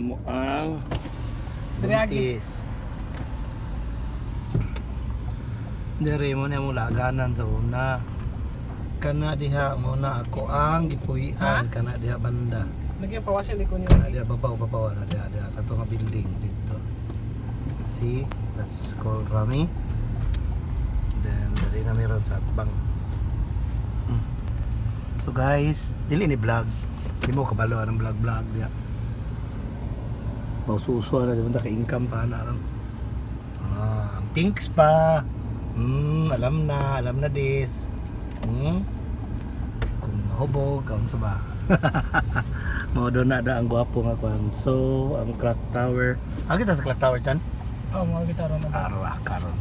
amo ang Driagi. buntis. Dire mo na mo laganan sa una. Kana diha muna ako ang gipuy-an, kana diha banda. Lagyan pawasin ni ko niya. Kana diha babaw na diha kato nga building dito. See, that's called Rami. Then dali na meron sa atbang. So guys, dili ni vlog. Di mo kabalo ang vlog diha. Maususo na di ba ka-income pa na ron. Ang pinks pa. Alam na this. Kung mahubog, kaon sa ba? Mao doon na ang gwapo nga kwan. So, ang clock tower. Kita sa clock tower dyan? Oh, mga gitaro na ba? Karon.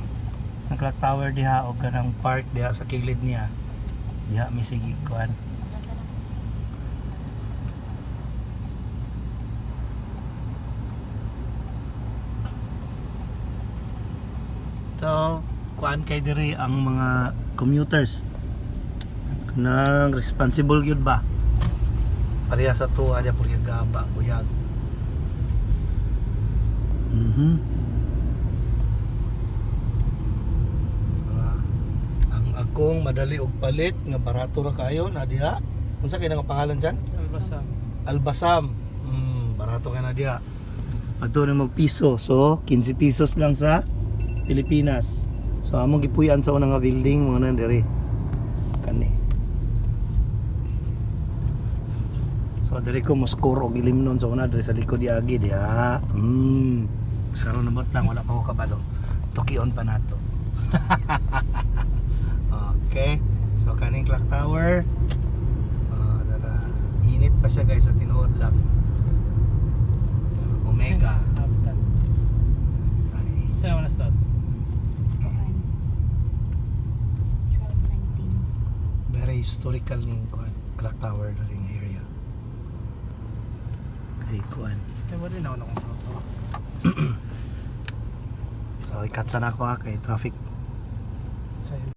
Ang clock tower diha o ganang park diha sa kilid niya. Diha misigi kwan. So, kuan kay diri ang mga commuters. Nang responsible gyud ba? Pareha sa tuwa dia pud gaba buyag. Ang akong madali og palit nga barato ra kayo na diha. Unsa kay nga pangalan diyan? Albasam. Albasam. Barato kay na diha. Padto na mag piso. So, 15 pesos lang sa Pilipinas. So among gipuy-an sa unang nga building mo na diri. Kani. So diri ko moskor og ilimnon sa una diri sa likod diagi diha. Karon nabot lang wala pa ko kabalo. Tukion pa nato. Okay. So kaning clock tower. Dara. Init pa siya guys sa tinuod lang. Omega. Habitat. Saan mo na stats? Very historical ning kuan clock tower na ring area. Kay kuan. Kaya mo rin ako na kung photo. So ikat sana ako kay traffic. Sa'yo.